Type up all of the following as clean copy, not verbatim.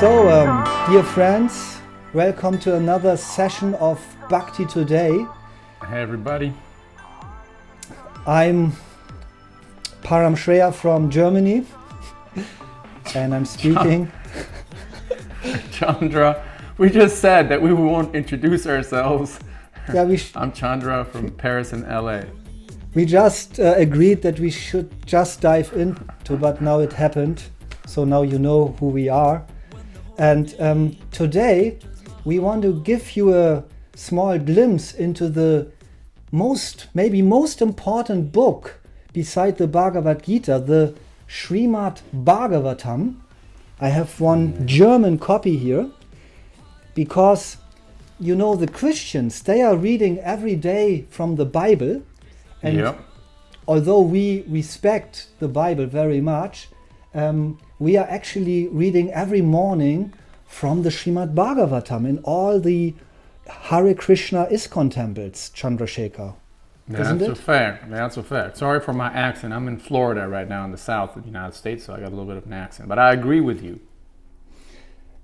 Dear friends, welcome to another session of Bhakti Today. Hey everybody. I'm Param Shreya from Germany and I'm speaking. Chandra, we just said that we won't introduce ourselves. Yeah, I'm Chandra from Paris and LA. We just agreed that we should just dive into, but now it happened. So now you know who we are. And today we want to give you a small glimpse into the maybe most important book beside the Bhagavad Gita, the Srimad Bhagavatam. I have one German copy here because, you know, the Christians, they are reading every day from the Bible. And although we respect the Bible very much, we are actually reading every morning from the Srimad Bhagavatam in all the Hare Krishna ISKCON temples, Chandrasekhar. That's a fact. That's a fact. Sorry for my accent. I'm in Florida right now in the south of the United States, so I got a little bit of an accent. But I agree with you.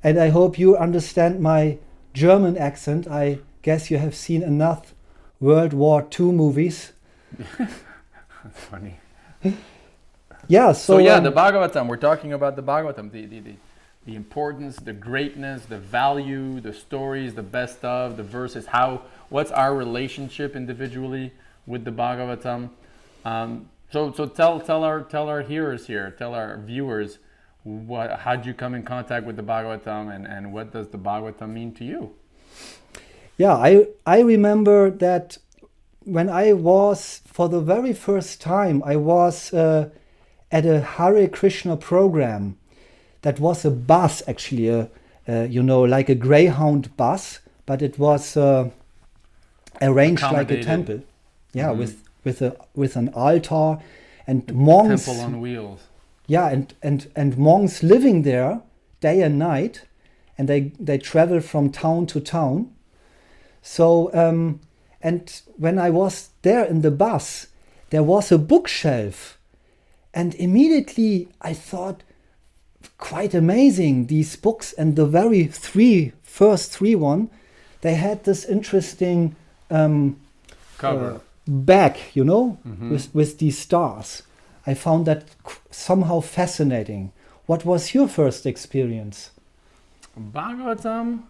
And I hope you understand my German accent. I guess you have seen enough World War II movies. That's funny. Yeah, so the Bhagavatam. We're talking about the Bhagavatam, the importance, the greatness, the value, the stories, the best of, the verses. What's our relationship individually with the Bhagavatam? So tell our hearers here, tell our viewers, how'd you come in contact with the Bhagavatam, and what does the Bhagavatam mean to you? Yeah, I remember that when I was, for the very first time, I was at a Hare Krishna program. That was a bus, actually, like a Greyhound bus, but it was arranged like a temple. Yeah, with an altar and monks. Temple on wheels. Yeah, and monks living there day and night, and they travel from town to town. So and when I was there in the bus, there was a bookshelf, and immediately I thought, quite amazing, these books. And the very first three one, they had this interesting cover back, with these stars. I found that somehow fascinating. What was your first experience? Bhagavatam.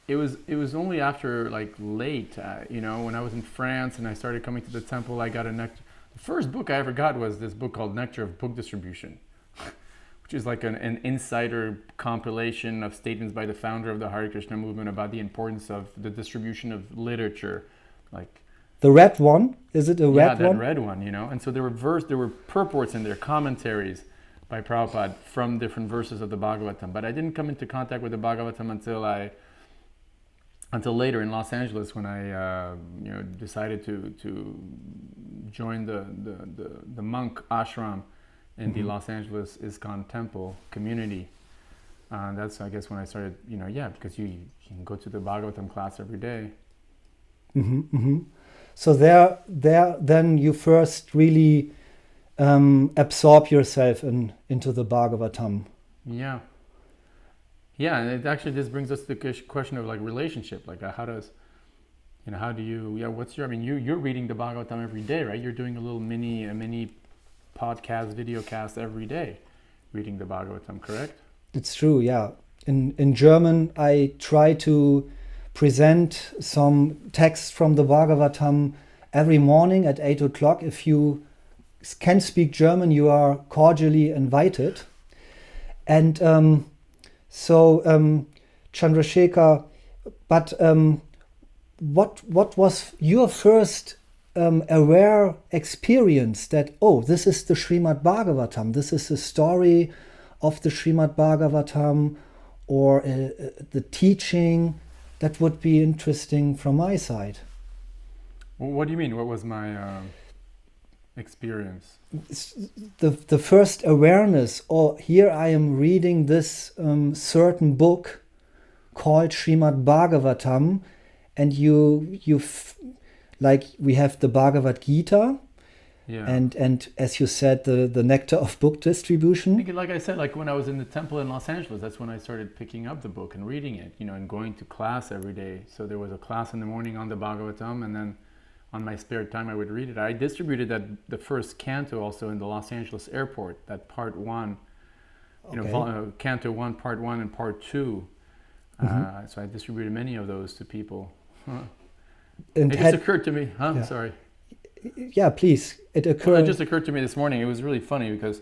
It was only after late, when I was in France and I started coming to the temple. I got a nectar. The first book I ever got was this book called Nectar of Book Distribution, which is like an insider compilation of statements by the founder of the Hare Krishna movement about the importance of the distribution of literature, like the red one. Is it a red one? Yeah, that red one, And so there were purports in there, commentaries by Prabhupada from different verses of the Bhagavatam. But I didn't come into contact with the Bhagavatam until later in Los Angeles, when I decided to join the monk ashram in the Los Angeles ISKCON temple community. That's, I guess, when I started, because you can go to the Bhagavatam class every day. So there, then you first really absorb yourself into the Bhagavatam. Yeah. Yeah, and it actually just brings us to the question of relationship. How does, how do you, what's your, you're reading the Bhagavatam every day, right? You're doing a mini podcast, video cast every day, reading the Bhagavatam, correct? It's true, yeah. In German, I try to present some texts from the Bhagavatam every morning at 8 o'clock. If you can speak German, you are cordially invited. And so Chandrasekhar, but what was your first aware experience that, this is the Srimad Bhagavatam, this is the story of the Srimad Bhagavatam, or the teaching? That would be interesting from my side. What do you mean? What was my experience? The first awareness, here I am reading this certain book called Srimad Bhagavatam, and you we have the Bhagavad Gita, Yeah. And as you said, the nectar of book distribution. Like I said, like when I was in the temple in Los Angeles, that's when I started picking up the book and reading it, and going to class every day. So there was a class in the morning on the Bhagavatam, and then on my spare time I would read it. I distributed the first canto also in the Los Angeles airport, that part 1, canto 1, part 1 and part 2. So I distributed many of those to people. And it just occurred to me, sorry. Yeah, please. It just occurred to me this morning. It was really funny because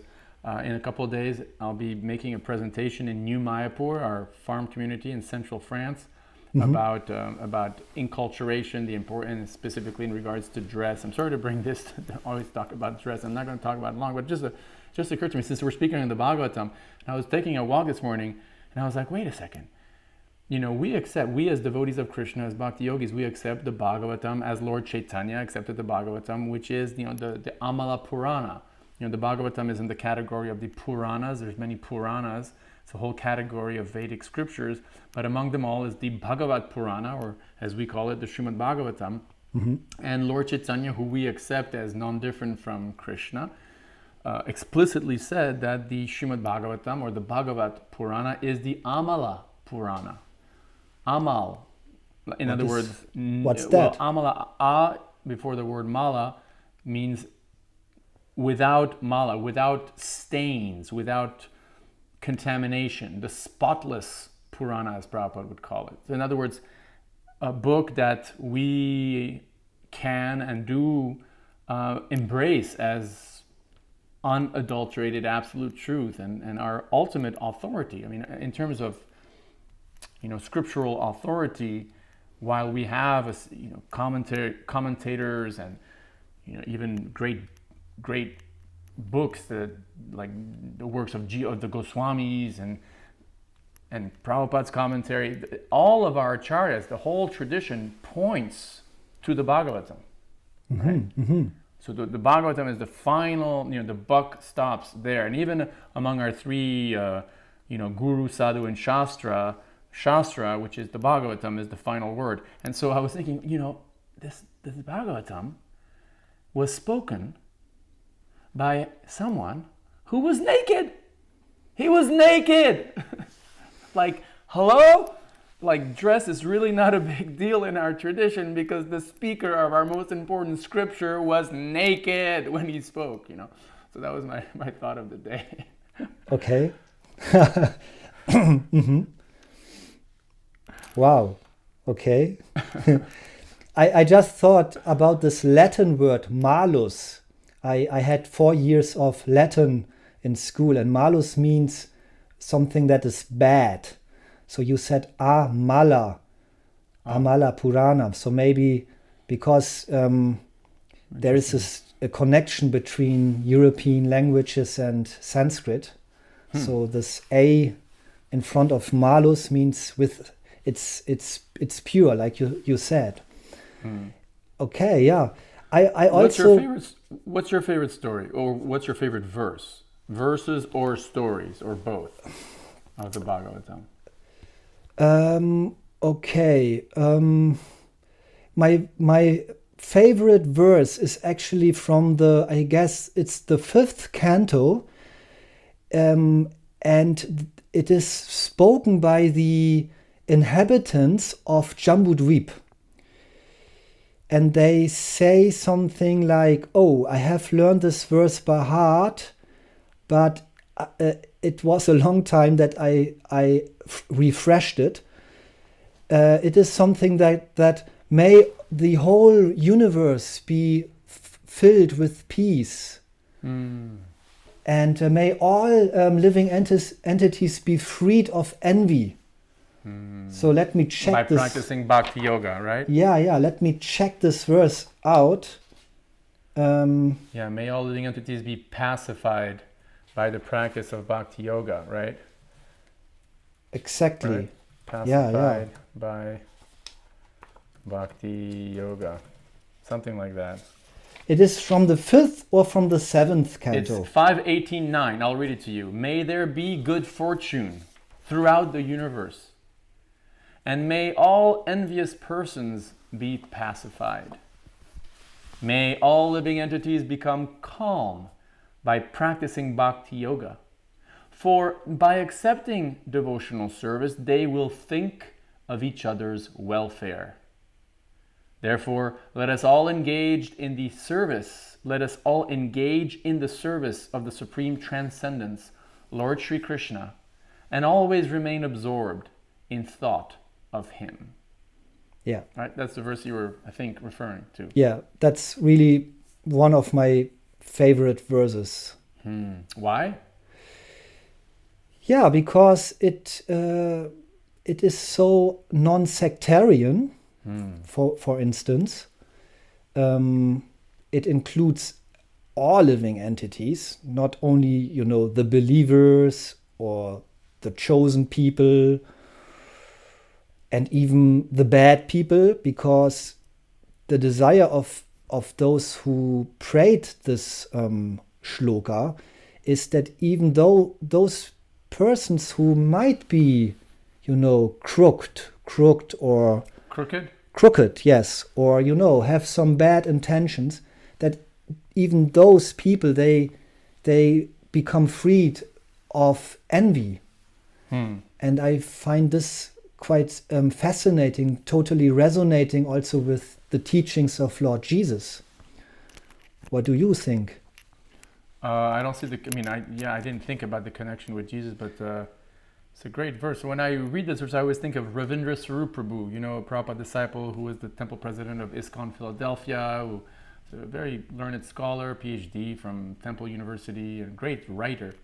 in a couple of days I'll be making a presentation in New Mayapur, our farm community in central France, about enculturation, the importance specifically in regards to dress. I'm sorry to bring this to always talk about dress. I'm not going to talk about it long, but just occurred to me since we're speaking in the Bhagavatam. And I was taking a walk this morning, and I was like, wait a second. We as devotees of Krishna, as Bhakti Yogis, we accept the Bhagavatam as Lord Chaitanya accepted the Bhagavatam, which is, the Amala Purana. The Bhagavatam is in the category of the Puranas. There's many Puranas. It's a whole category of Vedic scriptures, but among them all is the Bhagavat Purana, or as we call it, the Srimad Bhagavatam. And Lord Chaitanya, who we accept as non-different from Krishna, explicitly said that the Srimad Bhagavatam, or the Bhagavat Purana, is the Amala Purana. Amal. In other words, what's that? Amala, before the word mala, means without mala, without stains, without contamination, the spotless Purana, as Prabhupada would call it. So in other words, a book that we can and do embrace as unadulterated absolute truth and our ultimate authority. I mean, in terms of scriptural authority, while we have commentators and even great books that like the works of the Goswamis and Prabhupada's commentary, all of our acharyas, the whole tradition points to the Bhagavatam. Right? So the Bhagavatam is the final, the buck stops there. And even among our three, Guru, Sadhu, and Shastra, which is the Bhagavatam, is the final word. And so I was thinking, this Bhagavatam was spoken by someone who was naked. He was naked. Like, hello? Like, dress is really not a big deal in our tradition because the speaker of our most important scripture was naked when he spoke, So that was my thought of the day. Okay. Wow. Okay. I just thought about this Latin word malus. I had 4 years of Latin in school, and malus means something that is bad. So you said Amala Purana. So maybe because there is a connection between European languages and Sanskrit. So this A in front of malus means with it's pure, like you said. Okay, yeah. I also. What's your favorite story, or what's your favorite verse? Verses or stories, or both, of the Bhagavatam? Okay. My favorite verse is actually from I guess it's the 5th canto, and it is spoken by the inhabitants of Jambudvip. And they say something like, "Oh, I have learned this verse by heart, but it was a long time that I refreshed it." It is something that may the whole universe be filled with peace, and may all living entities be freed of envy. So let me check by this. By practicing Bhakti Yoga, right? Yeah. Let me check this verse out. May all living entities be pacified by the practice of Bhakti Yoga, right? Exactly. Right? Pacified by Bhakti Yoga. Something like that. It is from the 5th or from the 7th canto? It's 5:18:9. I'll read it to you. May there be good fortune throughout the universe, and may all envious persons be pacified. May all living entities become calm by practicing Bhakti Yoga. For by accepting devotional service, they will think of each other's welfare. Therefore, let us all engage in the service. Let us all engage in the service of the Supreme Transcendence, Lord Sri Krishna, and always remain absorbed in thought of Him. Yeah. Right? That's the verse you were, I think, referring to. Yeah, that's really one of my favorite verses. Why? Yeah, because it is so non-sectarian. For instance, it includes all living entities, not only the believers or the chosen people, and even the bad people, because the desire of those who prayed this shloka is that even though those persons who might be, crooked or crooked, yes, or have some bad intentions, that even those people they become freed of envy. And I find this quite fascinating, totally resonating also with the teachings of Lord Jesus. What do you think? I don't see I didn't think about the connection with Jesus, but it's a great verse. When I read this verse, I always think of Ravindra Swarup Prabhu, Prabhupada disciple who was the temple president of ISKCON Philadelphia, who is a very learned scholar, PhD from Temple University, and great writer.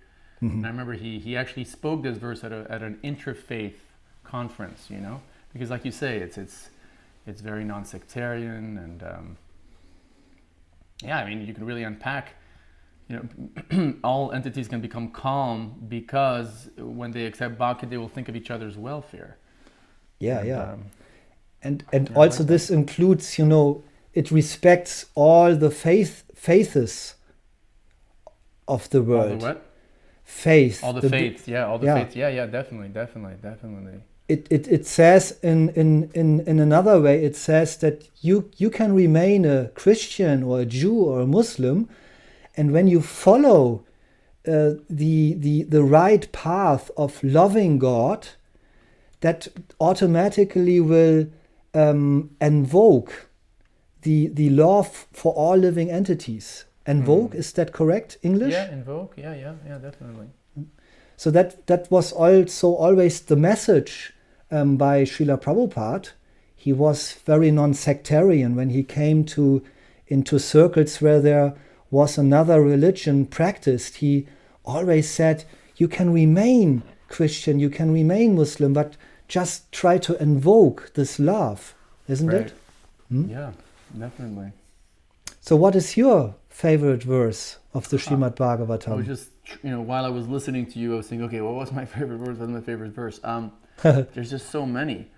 And I remember he actually spoke this verse at an interfaith conference, because like you say, it's very non-sectarian, and you can really unpack. All entities can become calm because when they accept Bhakti, they will think of each other's welfare. And also like this includes, it respects all the faiths of the world. All the what? Faith. All the faiths, faiths. Yeah, definitely. It says in another way, it says that you can remain a Christian or a Jew or a Muslim, and when you follow the right path of loving God, that automatically will invoke the love for all living entities. Invoke, is that correct English? Yeah, invoke. Yeah, definitely. So that was also always the message by Srila Prabhupada. He was very non-sectarian when he came into circles where there was another religion practiced. He always said, you can remain Christian, you can remain Muslim, but just try to invoke this love, isn't it? Yeah, definitely. So what is your favorite verse of the Srimad Bhagavatam? I was just, while I was listening to you, I was thinking, okay, what was my favorite verse? What's my favorite verse? There's just so many.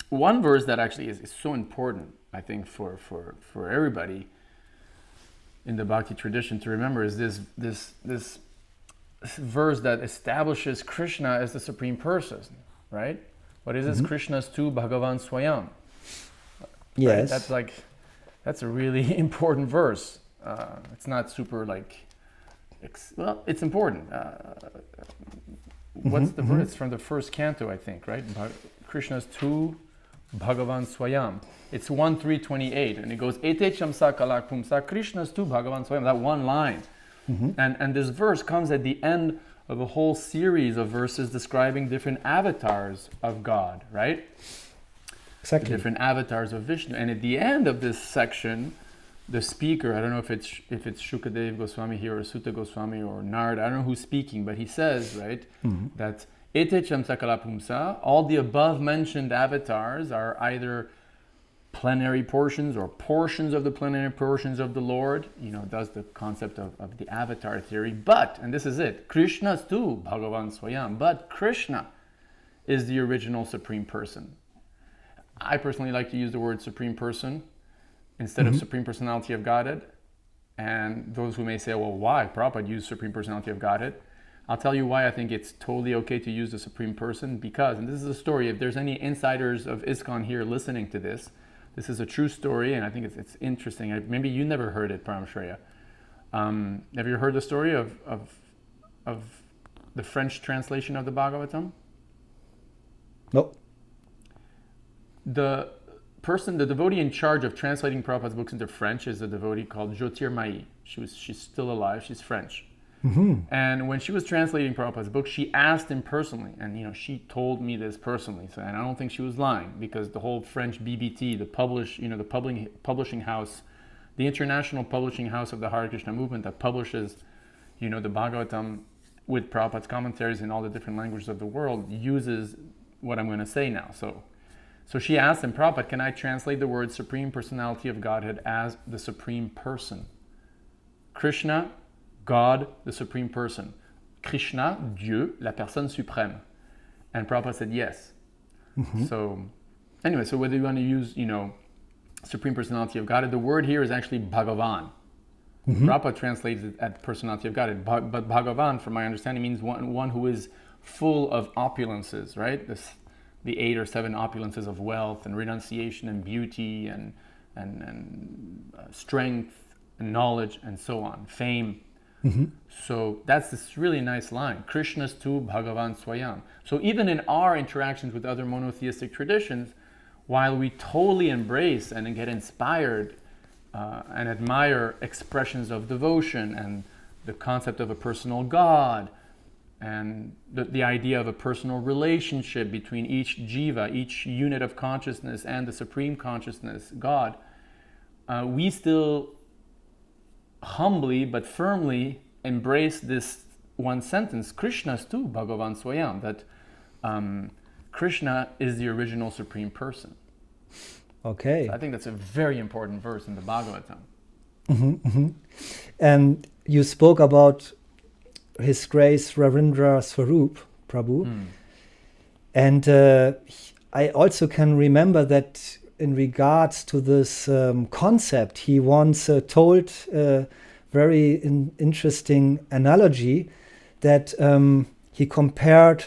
One verse that actually is so important, I think, for everybody in the Bhakti tradition to remember is this verse that establishes Krishna as the Supreme Person, right? What is this? Krishna's tu Bhagavan Swayam. Yes. Right? That's a really important verse. It's not super it's important. What's the verse? It's from the first canto, I think, right? Krishna's tu Bhagavan Swayam. It's 1:328, and it goes Ete Chamsa Kalak Pumsa Krishna's tu Bhagavan Swayam. That one line, and this verse comes at the end of a whole series of verses describing different avatars of God, right? Exactly. The different avatars of Vishnu, and at the end of this section, the speaker, I don't know if it's Shukadev Goswami here or Sutta Goswami or Nard, I don't know who's speaking, but he says, right, that Ete Chamsakala Pumsa, all the above mentioned avatars are either plenary portions or portions of the plenary portions of the Lord, does the concept of the avatar theory, but, and this is it, Krishna's too, Bhagavan Swayam, but Krishna is the original Supreme Person. I personally like to use the word Supreme Person instead of Supreme Personality of Godhead. And those who may say, well, why? Prabhupada used Supreme Personality of Godhead. I'll tell you why I think it's totally okay to use the Supreme Person, because, and this is a story, if there's any insiders of ISKCON here listening to this, This is a true story, and I think it's interesting. Maybe you never heard it, Param Shreya. Have you heard the story of the French translation of the Bhagavatam? No. The devotee in charge of translating Prabhupada's books into French is a devotee called Jyotirmayi. She's still alive. She's French. Mm-hmm. And when she was translating Prabhupada's book, she asked him personally, and she told me this personally, and I don't think she was lying, because the whole French BBT, the publishing house, the international publishing house of the Hare Krishna movement that publishes, the Bhagavatam with Prabhupada's commentaries in all the different languages of the world, uses what I'm going to say now. So she asked him, Prabhupada, can I translate the word Supreme Personality of Godhead as the Supreme Person? Krishna, God, the Supreme Person. Krishna, Dieu, la personne suprême. And Prabhupada said yes. Mm-hmm. So whether you want to use, Supreme Personality of Godhead, the word here is actually Bhagavan. Mm-hmm. Prabhupada translates it as Personality of Godhead. But Bhagavan, from my understanding, means one who is full of opulences, right? The 8 or 7 opulences of wealth and renunciation and beauty and strength and knowledge and so on, fame. Mm-hmm. So that's this really nice line, Krishnastu Bhagavan Swayam. So even in our interactions with other monotheistic traditions, while we totally embrace and get inspired and admire expressions of devotion and the concept of a personal God and the idea of a personal relationship between each jiva, each unit of consciousness and the supreme consciousness, God, we still humbly but firmly embrace this one sentence, Krishnastu Bhagavan Swayam, that Krishna is the original supreme person. Okay. So I think that's a very important verse in the Bhagavatam. Mm-hmm, mm-hmm. And you spoke about His Grace Ravindra Swarup Prabhu. And I also can remember that in regards to this concept, he once told a very interesting analogy that he compared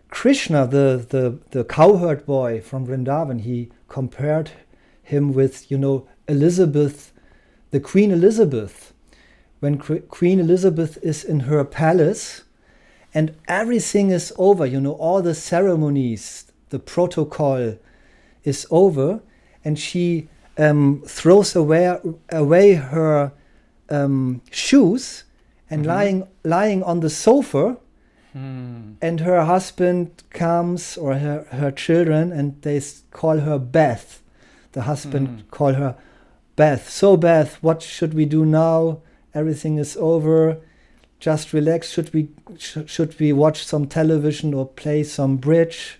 Krishna, the cowherd boy from Vrindavan, he compared him with, Elizabeth, the Queen Elizabeth. When Queen Elizabeth is in her palace and everything is over, all the ceremonies, the protocol is over, and she throws away her shoes and lying on the sofa, and her husband comes, or her children, and they call her Beth. The husband call her Beth. So Beth, what should we do now? Everything is over. Just relax. Should we watch some television or play some bridge?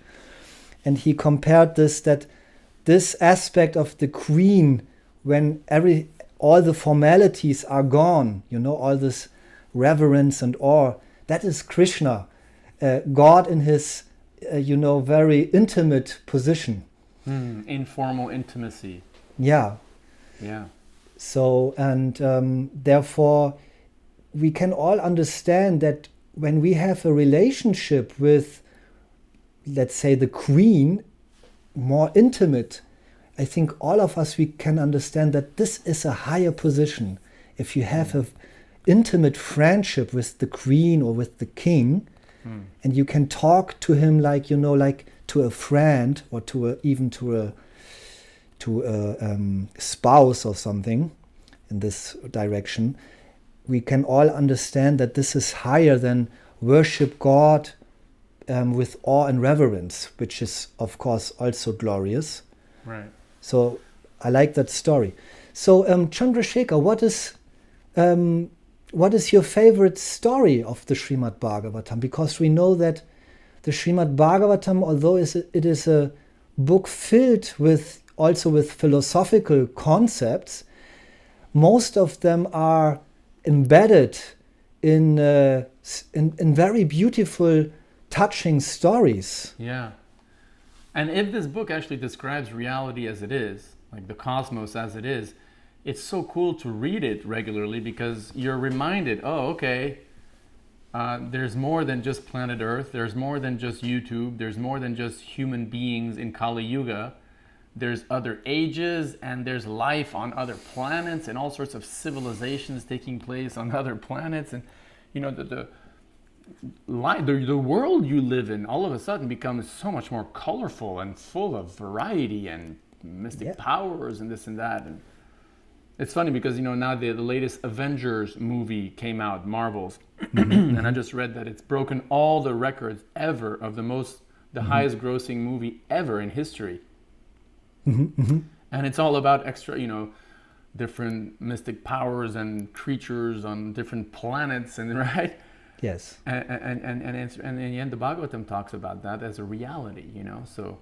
And he compared this aspect of the queen, when all the formalities are gone, all this reverence and awe, that is Krishna, God in his, very intimate position. Informal intimacy. Yeah. Yeah. So, and therefore, we can all understand that when we have a relationship with, let's say, the queen, more intimate, I think all of us, we can understand that this is a higher position. If you have an intimate friendship with the queen or with the king, and you can talk to him like, like to a friend, or even to a spouse or something in this direction, we can all understand that this is higher than worship God with awe and reverence, which is, of course, also glorious. Right. So I like that story. So Chandrasekhar, what is your favorite story of the Srimad Bhagavatam? Because we know that the Srimad Bhagavatam, although it is a book filled with philosophical concepts, most of them are embedded in very beautiful, touching stories. Yeah. And if this book actually describes reality as it is, like the cosmos as it is, it's so cool to read it regularly, because you're reminded, there's more than just planet Earth, there's more than just YouTube, there's more than just human beings in Kali Yuga. there's other ages, and there's life on other planets, and all sorts of civilizations taking place on other planets, and the world you live in all of a sudden becomes so much more colorful and full of variety and mystic powers and this and that. And it's funny because now the latest Avengers movie came out, Marvel's, and I just read that it's broken all the records ever of the highest grossing movie ever in history. And it's all about extra, different mystic powers and creatures on different planets, and right. Yes. And in the end, the Bhagavatam talks about that as a reality, So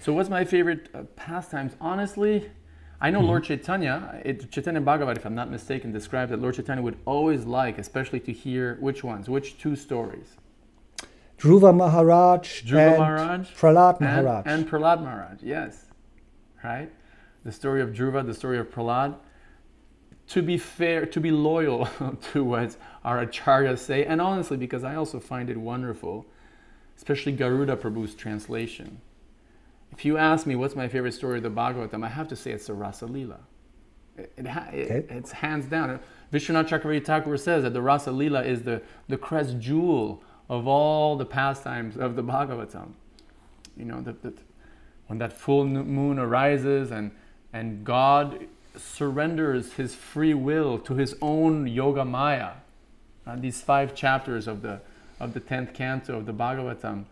what's my favorite pastimes? Honestly, I know Lord Chaitanya, Chaitanya Bhagavata, if I'm not mistaken, described that Lord Chaitanya would always like, especially to hear which two stories? Dhruva Maharaj and Prahlad Maharaj. And Prahlad Maharaj, yes. Right? The story of Dhruva, the story of Prahlad. To be fair, to be loyal to what our acharyas say, and honestly, because I also find it wonderful, especially Garuda Prabhu's translation. If you ask me what's my favorite story of the Bhagavatam, I have to say it's the Rasa Leela. It's hands down. Vishwanath Chakravarti Thakur says that the Rasa Leela is the crest jewel of all the pastimes of the Bhagavatam. When that full moon arises and God surrenders his free will to his own Yoga Maya. These 5 chapters of the 10th canto of the Bhagavatam,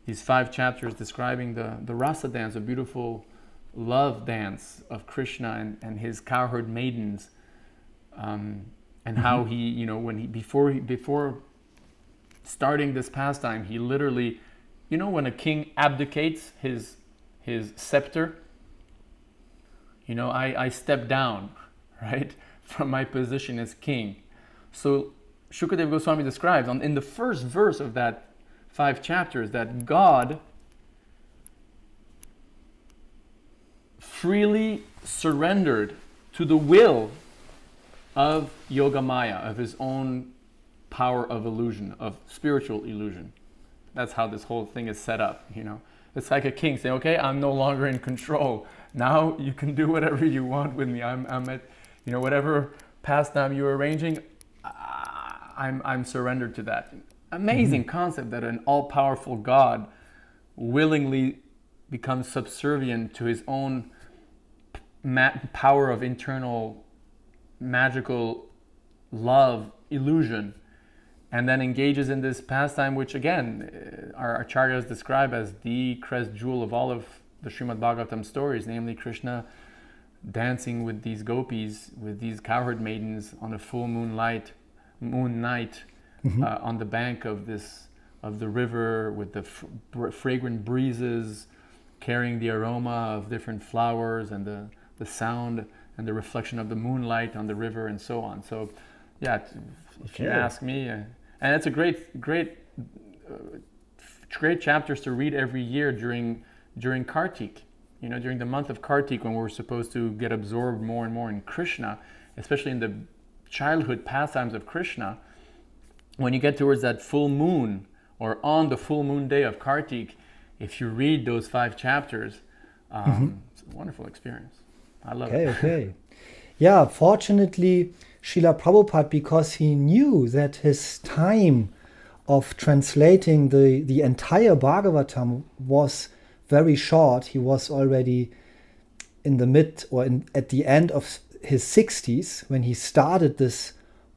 these 5 chapters describing the rasa dance, a beautiful love dance of Krishna and his cowherd maidens, and how he, before starting this pastime, he literally, when a king abdicates his scepter, I step down, right, from my position as king. So Shukadeva Goswami describes in the first verse of that 5 chapters that God freely surrendered to the will of Yogamaya, of his own power of illusion, of spiritual illusion. That's how this whole thing is set up, It's like a king saying, okay, I'm no longer in control. Now you can do whatever you want with me. I'm at, whatever pastime you're arranging, I'm surrendered to that. Amazing concept that an all-powerful God willingly becomes subservient to his own power of internal magical love, illusion, and then engages in this pastime, which again, our acharyas describe as the crest jewel of all of the Srimad Bhagavatam stories, namely Krishna dancing with these gopis, with these cowherd maidens on a full moon night, on the bank of the river, with the fragrant breezes carrying the aroma of different flowers and the sound and the reflection of the moonlight on the river and so on. So, yeah, if you ask me, and it's a great chapters to read every year during Kartik. During the month of Kartik, when we're supposed to get absorbed more and more in Krishna, especially in the childhood pastimes of Krishna. When you get towards that full moon, or on the full moon day of Kartik, if you read those 5 chapters, it's a wonderful experience. I love it. Okay. Yeah, fortunately, Srila Prabhupada, because he knew that his time of translating the entire Bhagavatam was very short. He was already in the at the end of his 60s when he started this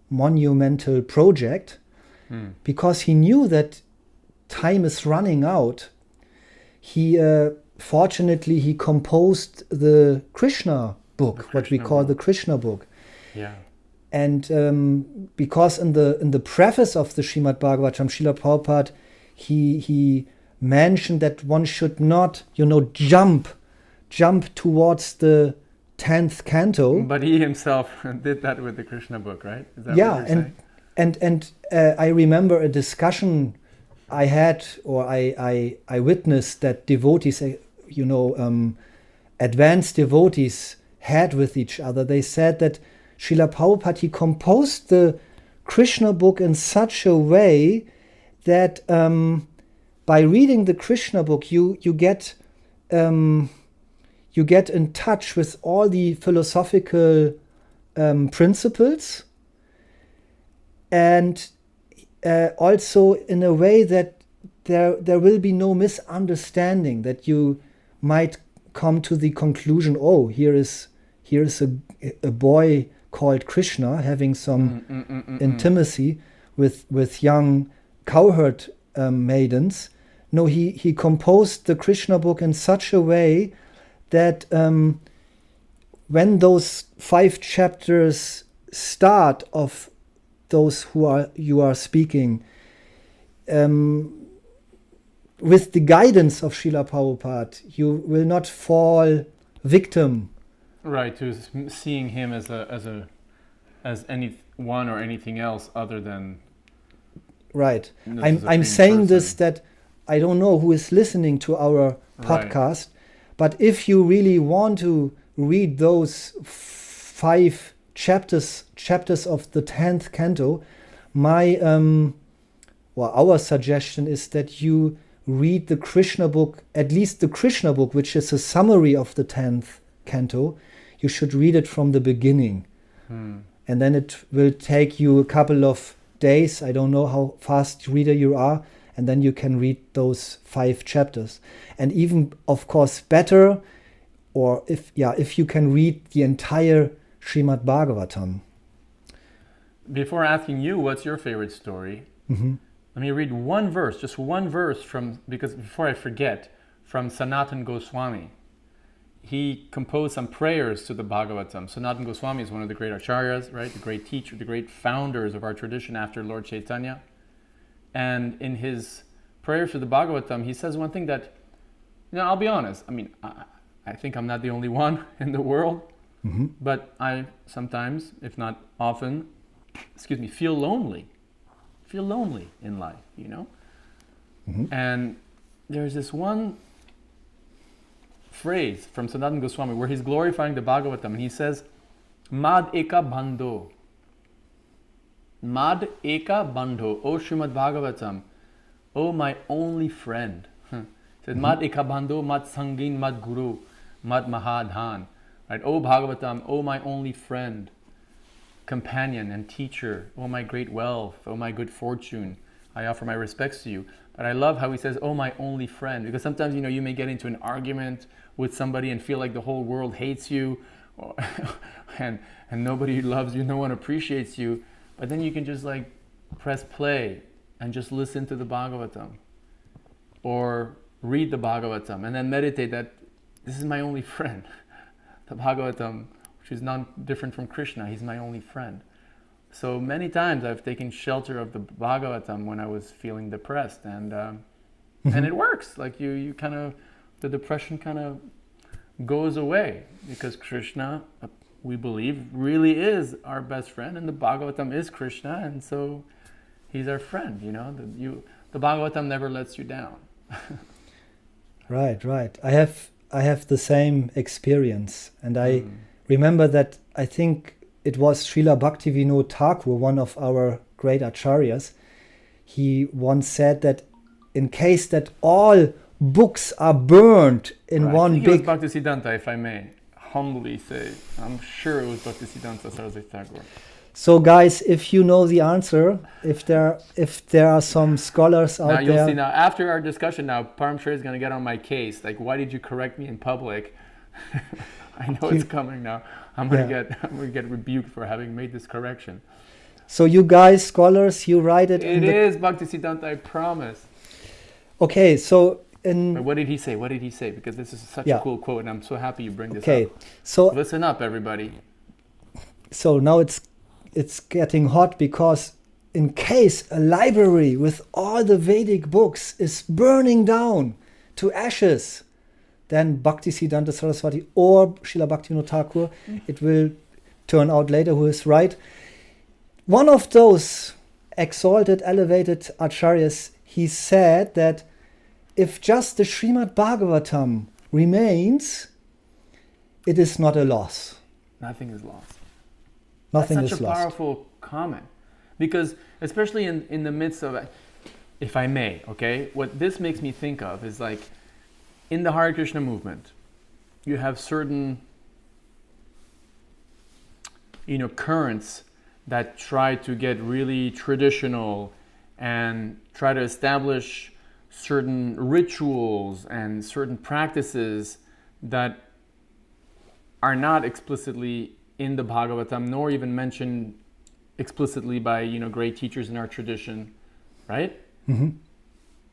monumental project. Because he knew that time is running out. He fortunately he composed the Krishna book, what we call the Krishna book. Yeah. And because in the preface of the Srimad Bhagavatam, Srila Prabhupada, he mentioned that one should not, jump towards the 10th canto. But he himself did that with the Krishna book, right? Is that what you're saying? And I remember a discussion I had, or I witnessed that devotees, advanced devotees had with each other. They said that Srila Prabhupada, he composed the Krishna book in such a way that by reading the Krishna book, you get you get in touch with all the philosophical principles, and also in a way that there will be no misunderstanding, that you might come to the conclusion, oh, here is a boy called Krishna having some intimacy with young cowherd maidens. No, he composed the Krishna book in such a way that when those 5 chapters start of those you are speaking, with the guidance of Srila Prabhupada, you will not fall victim. Right, to seeing him as anyone or anything else other than. Right. I'm saying this that I don't know who is listening to our podcast, but if you really want to read those 5 chapters of the 10th canto, our suggestion is that you read the Krishna book, at least the Krishna book, which is a summary of the 10th canto. You should read it from the beginning. And then it will take you a couple of days. I don't know how fast reader you are. And then you can read those 5 chapters. And even, of course, better, or if you can read the entire Srimad Bhagavatam. Before asking you, what's your favorite story? Let me read one verse, just one verse because before I forget, from Sanatana Goswami. He composed some prayers to the Bhagavatam. Sanatana Goswami is one of the great acharyas, right? The great teacher, the great founders of our tradition after Lord Chaitanya. And in his prayers to the Bhagavatam, he says one thing that, I'll be honest. I mean, I think I'm not the only one in the world, but I sometimes, if not often, feel lonely in life, And there's this one phrase from Sanatana Goswami where he's glorifying the Bhagavatam, and he says, Mad eka bandho. Mad eka bandho, O Srimad Bhagavatam, O my only friend. He said, Mad eka bandho, mad sangin, mad guru, mad mahadhan. Right? O Bhagavatam, O my only friend, companion and teacher, O my great wealth, O my good fortune, I offer my respects to you. But I love how he says, oh, my only friend, because sometimes, you may get into an argument with somebody and feel like the whole world hates you, and nobody loves you, no one appreciates you. But then you can just press play and just listen to the Bhagavatam, or read the Bhagavatam, and then meditate that this is my only friend. The Bhagavatam, which is not different from Krishna, he's my only friend. So many times I've taken shelter of the Bhagavatam when I was feeling depressed, and it works. You kind of, the depression kind of goes away, because Krishna, we believe, really is our best friend, and the Bhagavatam is Krishna, and so he's our friend. The Bhagavatam never lets you down. Right. I have the same experience, and I remember that I think it was Srila Bhaktivinoda Thakur, one of our great acharyas. He once said that in case that all books are burned in one big... I think it was Bhaktisiddhanta, if I may humbly say. I'm sure it was Bhaktisiddhanta Saraswati Thakur. So guys, if you know the answer, if there are some scholars out there... Now you'll see, now after our discussion now, Paramshri is going to get on my case. Why did you correct me in public? I know it's coming now. I'm gonna get rebuked for having made this correction. So you guys, scholars, you write it. It is Bhaktisiddhanta, I promise. Okay, so But what did he say? Because this is such a cool quote, and I'm so happy you bring this up. Okay, so listen up, everybody. So now it's getting hot, because in case a library with all the Vedic books is burning down to ashes, then Bhaktisiddhanta Saraswati or Srila Bhaktivinoda Thakur, it will turn out later who is right. One of those exalted, elevated acharyas, he said that if just the Srimad Bhagavatam remains, it is not a loss. Nothing is lost. Nothing That's is such a lost. powerful comment, because especially in the midst of, if I may, okay, what this makes me think of is in the Hare Krishna movement, you have certain, currents that try to get really traditional and try to establish certain rituals and certain practices that are not explicitly in the Bhagavatam, nor even mentioned explicitly by great teachers in our tradition, right? Mm-hmm.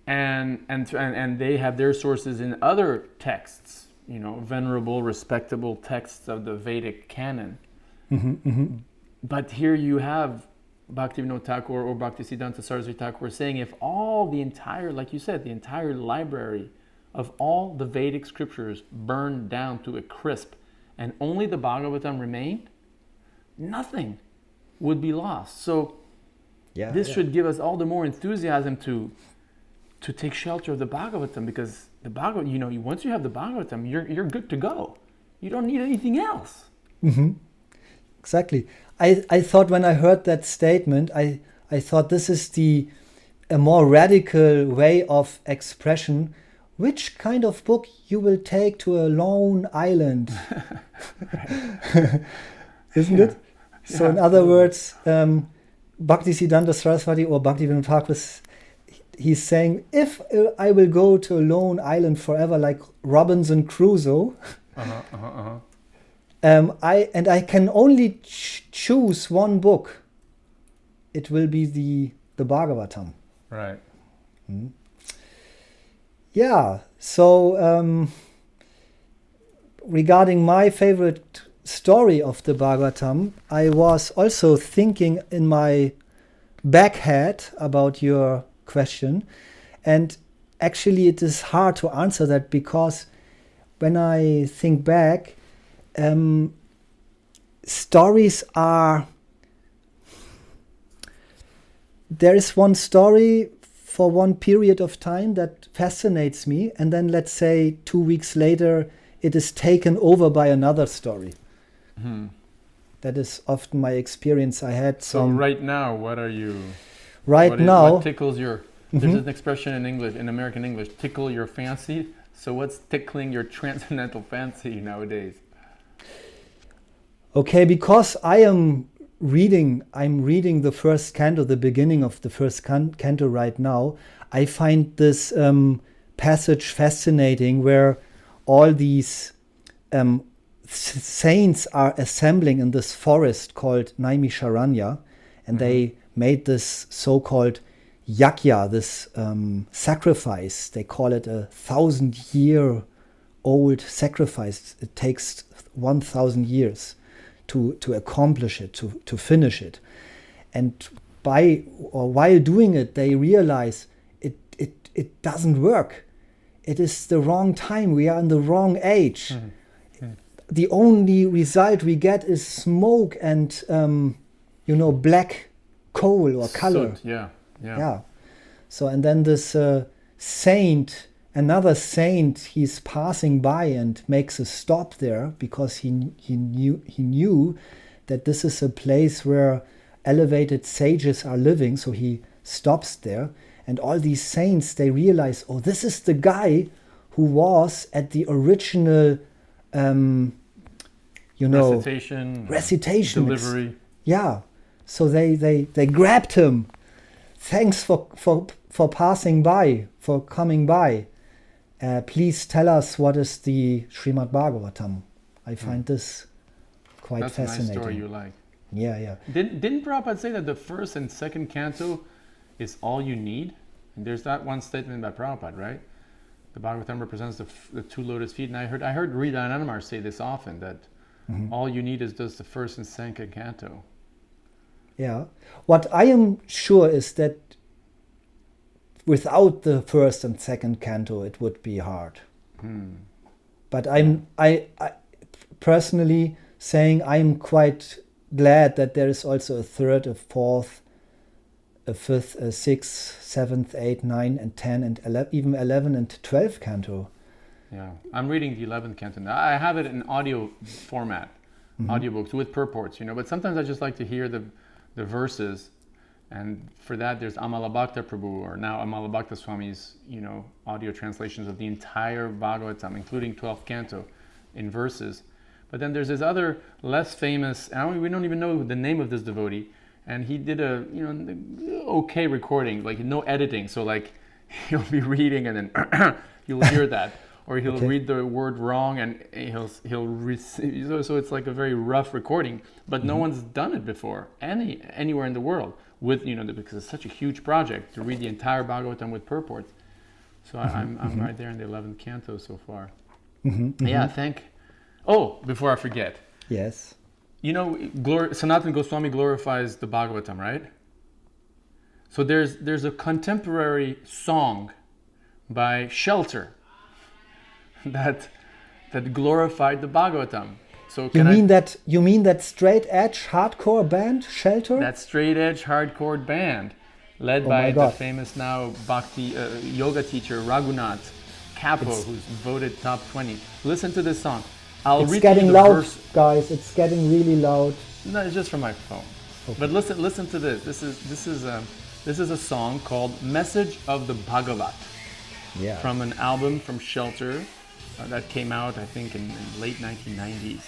And they have their sources in other texts, venerable, respectable texts of the Vedic canon. Mm-hmm. Mm-hmm. But here you have Bhaktivinoda Thakur or Bhaktisiddhanta Saraswati Thakur saying, if all the entire, like you said, the entire library of all the Vedic scriptures burned down to a crisp and only the Bhagavatam remained, nothing would be lost. So this should give us all the more enthusiasm to take shelter of the Bhagavatam, because the Bhagavatam, once you have the Bhagavatam, you're good to go. You don't need anything else. Mm-hmm. Exactly. I thought when I heard that statement, I thought this is a more radical way of expression. Which kind of book you will take to a lone island? Isn't it? So in other words, Bhaktisiddhanta Saraswati or Bhaktivinoda Thakur, he's saying, if I will go to a lone island forever like Robinson Crusoe, I can only choose one book, it will be the Bhagavatam. Right. Mm-hmm. Yeah, so regarding my favorite story of the Bhagavatam, I was also thinking in my back head about your question, and actually it is hard to answer that, because when I think back, stories are... There is one story for one period of time that fascinates me, and then let's say 2 weeks later it is taken over by another story. Hmm. That is often my experience I had. So right now, what are you... What tickles your... There's an expression in English, in American English, tickle your fancy. So what's tickling your transcendental fancy nowadays? Okay, because I'm reading the first canto, the beginning of the first canto right now. I find this passage fascinating, where all these saints are assembling in this forest called Naimisharanya, and they made this so-called yakya, this sacrifice. They call it a 1,000-year-old sacrifice. It takes 1,000 years to accomplish it, to finish it. And while doing it, they realize it doesn't work. It is the wrong time. We are in the wrong age. Mm-hmm. The only result we get is smoke and black coal or color. Soot, yeah. So, and then this another saint, he's passing by and makes a stop there, because he knew that this is a place where elevated sages are living. So he stops there, and all these saints, they realize, oh, this is the guy who was at the original recitation delivery. So they grabbed him. Thanks for passing by, for coming by. Please tell us what is the Srimad Bhagavatam. I find this quite fascinating. That's a nice story you like. Yeah. Didn't Prabhupada say that the first and second canto is all you need? And there's that one statement by Prabhupada, right? The Bhagavatam represents the two lotus feet. And I heard Rita Anandamar say this often, that all you need is just the first and second canto. Yeah. What I am sure is that without the first and second canto, it would be hard. But I personally saying I'm quite glad that there is also a third, a fourth, a fifth, a sixth, seventh, eighth, 9, and 10, and 11, even 11 and 12 canto. Yeah, I'm reading the 11th canto now. I have it in audio format, audiobooks with purports, but sometimes I just like to hear the verses. And for that, there's Amalabhakta Prabhu, or now Amalabhakta Swami's, audio translations of the entire Bhagavatam, including 12th canto. in verses. But then there's this other less famous, we don't even know the name of this devotee, and he did a okay recording, like no editing. So like he'll be reading and then you'll hear that, or he'll read the word wrong and so it's like a very rough recording. But no one's done it before anywhere in the world with because it's such a huge project to read the entire Bhagavatam with purports. So I'm right there in the 11th canto so far. Yeah, before I forget. Yes. Sanatana Goswami glorifies the Bhagavatam, right? So there's a contemporary song by Shelter that glorified the Bhagavatam. So you mean that straight edge hardcore band Shelter? That straight edge hardcore band, led by the famous now Bhakti yoga teacher Raghunath Kapo, who's voted top 20. Listen to this song. It's getting loud, guys. It's getting really loud. No, it's just from my phone. Okay. But listen to this. This is a song called "Message of the Bhagavata." Yeah. From an album from Shelter that came out, I think, in late 1990s.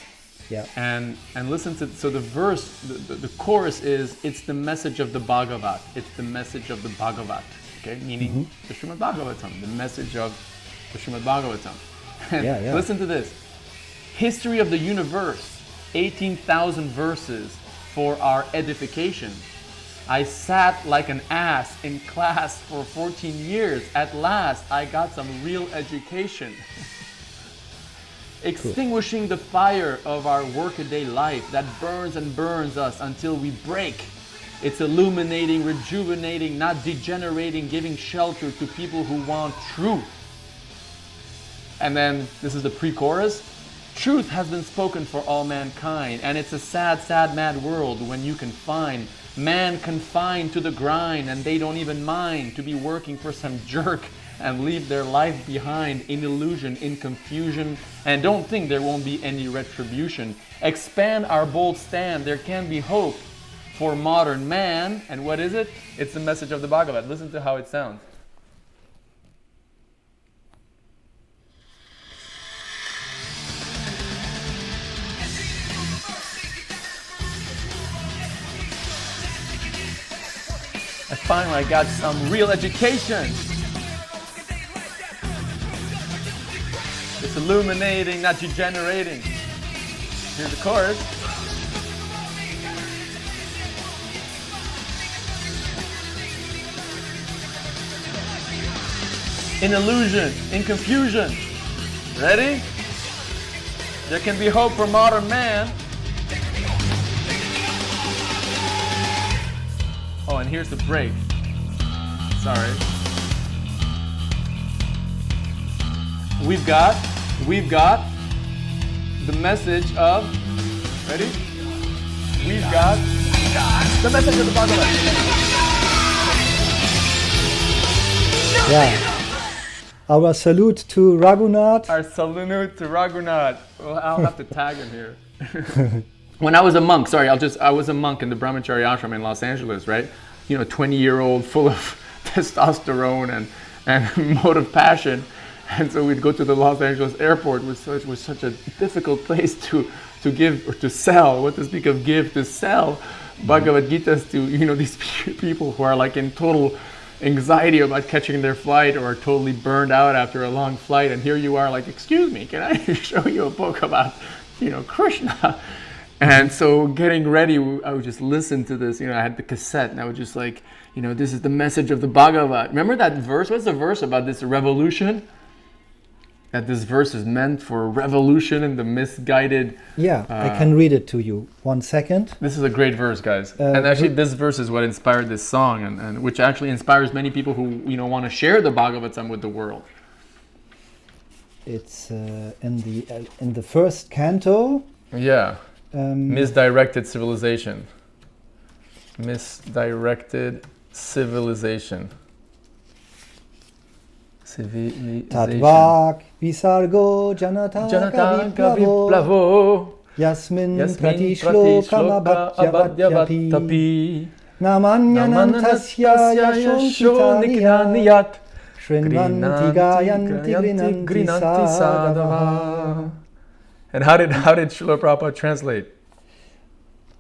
Yeah. And listen to the verse. The chorus is, "It's the message of the Bhagavata. It's the message of the Bhagavata." Okay, meaning the Srimad Bhagavatam, the message of the Srimad Bhagavatam. And listen to this. History of the universe, 18,000 verses for our edification. I sat like an ass in class for 14 years. At last, I got some real education. Extinguishing the fire of our workaday life that burns and burns us until we break. It's illuminating, rejuvenating, not degenerating, giving shelter to people who want truth. And then, this is the pre-chorus. Truth has been spoken for all mankind, and it's a sad, sad, mad world when you can find man confined to the grind, and they don't even mind to be working for some jerk and leave their life behind in illusion, in confusion, and don't think there won't be any retribution. Expand our bold stand, there can be hope for modern man. And what is it? It's the message of the Bhagavad. Listen to how it sounds. I finally got some real education. It's illuminating, not degenerating. Here's the chorus. In illusion, in confusion. Ready? There can be hope for modern man. Oh, and here's the break. Sorry. We've got the message of, ready? We've got the message of the Bhagavata. Yeah. Our salute to Raghunath. Our salute to Raghunath. Well, I'll have to tag him here. When I was a monk, I was a monk in the Brahmachari ashram in Los Angeles, right? 20-year-old full of testosterone and motive passion. And so we'd go to the Los Angeles airport, which was such a difficult place to give or to sell. What to speak of give, to sell Bhagavad Gitas to these people who are like in total anxiety about catching their flight or are totally burned out after a long flight. And here you are like, excuse me, can I show you a book about Krishna? And so getting ready, I would just listen to this. I had the cassette, and I would just like, this is the message of the Bhagavad. Remember that verse? What's the verse about this revolution? That this verse is meant for revolution and the misguided... Yeah, I can read it to you. 1 second. This is a great verse, guys. And actually, this verse is what inspired this song, and which actually inspires many people who want to share the Bhagavatam with the world. It's in the first canto. Yeah. Misdirected civilization. Misdirected civilization. Tadvak visargo janata viplavo yasmin pratishloka abhadyavatapi namanyanantasya yashonkitanyat shrinvanti gayanti grinanti sadava. And how did Srila Prabhupada translate?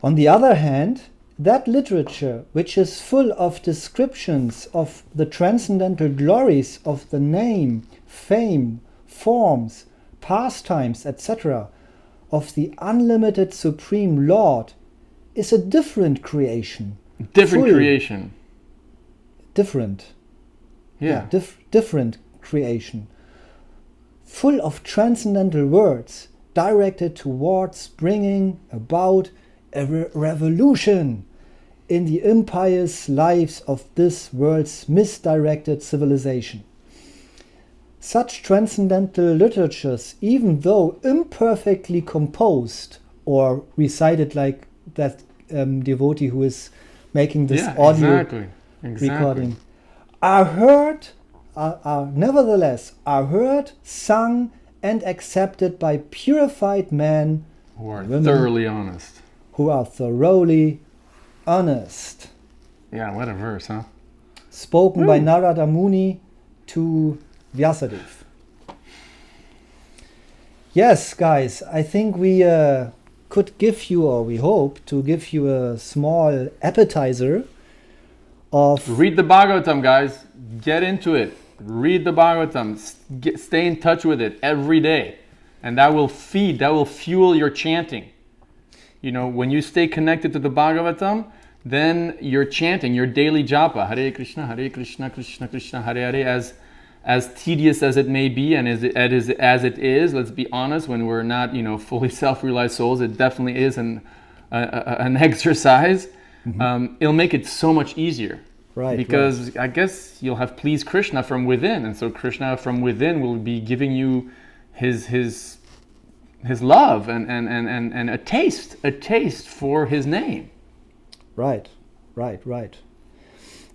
On the other hand, that literature, which is full of descriptions of the transcendental glories of the name, fame, forms, pastimes, etc., of the unlimited Supreme Lord, is a different creation. Different creation. Different. Yeah. Different creation. Full of transcendental words directed towards bringing about a revolution in the impious lives of this world's misdirected civilization. Such transcendental literatures, even though imperfectly composed or recited like that devotee who is making this audio recording, are heard, nevertheless, are heard, sung, and accepted by purified men who are thoroughly honest. Who are thoroughly honest. Yeah, what a verse, huh? Spoken by Narada Muni to Vyasadeva. Yes, guys, I think we could give you, or we hope to give you a small appetizer of... Read the Bhagavatam, guys. Get into it. Read the Bhagavatam. Stay in touch with it every day. And that will fuel your chanting. You know, when you stay connected to the Bhagavatam, then you're chanting your daily japa, Hare Krishna, Krishna Krishna, Hare Hare, as tedious as it may be, and as it is, let's be honest, when we're not, fully self-realized souls, it definitely is an exercise. Mm-hmm. It'll make it so much easier. Right. Because I guess you'll have pleased Krishna from within, and so Krishna from within will be giving you his love and a taste for his name. Right.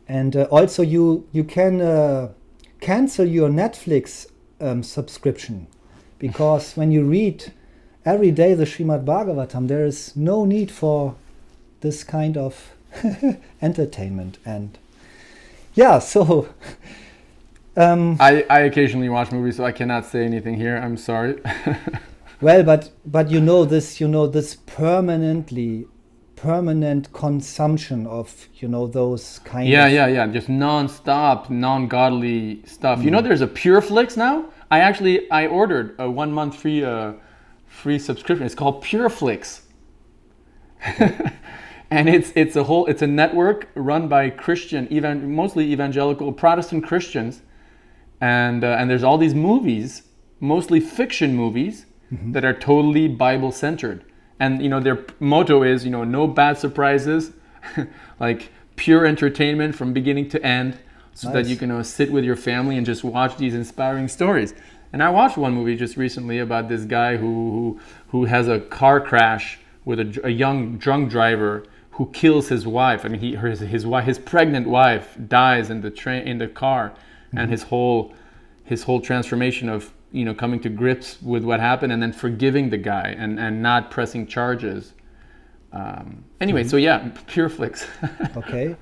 And also you can cancel your Netflix subscription, because when you read every day the Srimad Bhagavatam, there is no need for this kind of entertainment. And yeah, so I occasionally watch movies, so I cannot say anything here. I'm sorry. Well, but this permanent consumption of those kind of... Yeah, just non-stop, non-godly stuff. There's a Pureflix now. I ordered a 1 month free subscription. It's called Pureflix. And it's a network run by Christian, mostly evangelical Protestant Christians, and there's all these movies, mostly fiction movies, mm-hmm. that are totally Bible centered, and their motto is no bad surprises, like pure entertainment from beginning to end, so nice. That you can sit with your family and just watch these inspiring stories. And I watched one movie just recently about this guy who has a car crash with a young drunk driver who kills his wife. I mean, his pregnant wife dies in the car, mm-hmm. and his whole transformation of coming to grips with what happened and then forgiving the guy and not pressing charges. Anyway, mm-hmm. So yeah, Pureflix. Okay.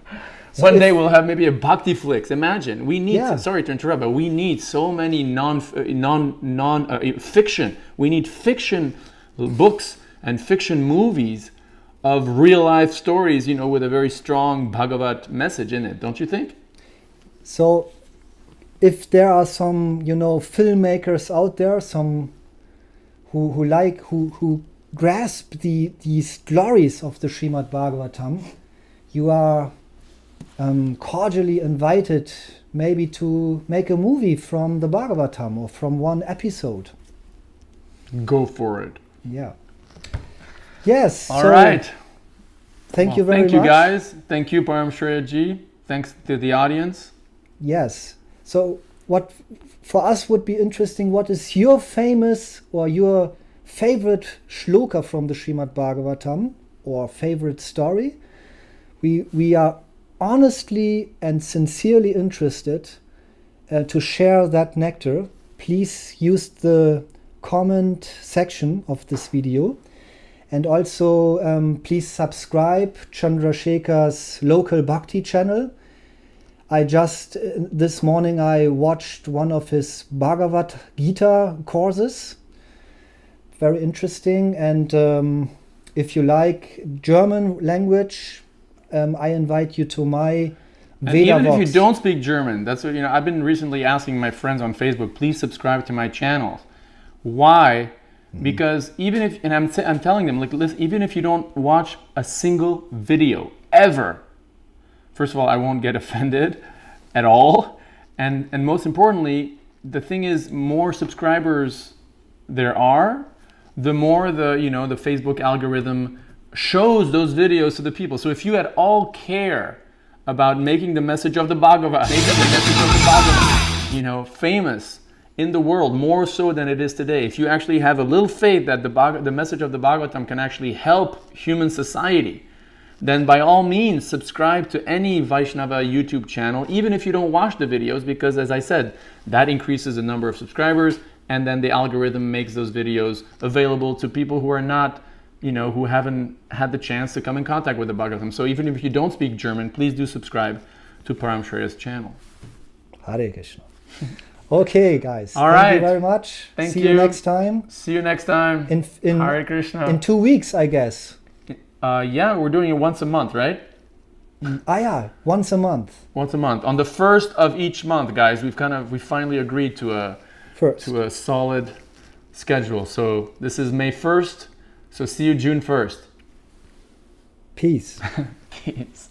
So one day we'll have maybe a Bhakti Flix. Imagine, we need. Sorry to interrupt, but we need so many fiction. We need fiction books and fiction movies of real life stories, with a very strong Bhagavat message in it. Don't you think? So, if there are some, filmmakers out there, some who grasp these glories of the Srimad Bhagavatam, you are cordially invited maybe to make a movie from the Bhagavatam or from one episode. Go for it. Yeah. Yes. All right. Thank you very much. Thank you, guys. Thank you, Param Shreya Ji. Thanks to the audience. Yes. So what for us would be interesting, what is your famous or your favorite shloka from the Srimad Bhagavatam or favorite story? We are honestly and sincerely interested to share that nectar. Please use the comment section of this video. And also, please subscribe Chandrasekhar's local Bhakti channel. This morning I watched one of his Bhagavad Gita courses. very interesting. And if you like German language, I invite you to my and even if Veda you Vox. don't speak German, that's what, I've been recently asking my friends on Facebook, please subscribe to my channel. Why? Because even if, and I'm telling them, like, listen, even if you don't watch a single video ever, first of all, I won't get offended at all. And most importantly, the thing is, more subscribers there are, the more the Facebook algorithm shows those videos to the people. So if you at all care about making the message of the Bhagavata, famous in the world more so than it is today, if you actually have a little faith that the message of the Bhagavatam can actually help human society, then by all means subscribe to any Vaishnava YouTube channel, even if you don't watch the videos, because as I said, that increases the number of subscribers, and then the algorithm makes those videos available to people who are not, who haven't had the chance to come in contact with the Bhagavatam. So even if you don't speak German, please do subscribe to Param Shreya's channel. Hare Krishna. Okay, guys. All Thank right. you very much. Thank See you. you next time. See you next time. Hare Krishna. In 2 weeks, I guess. Yeah, we're doing it once a month, right? Yeah, once a month. Once a month. On the first of each month, guys, we finally agreed to a solid schedule. So this is May 1st. So see you June 1st. Peace. Peace.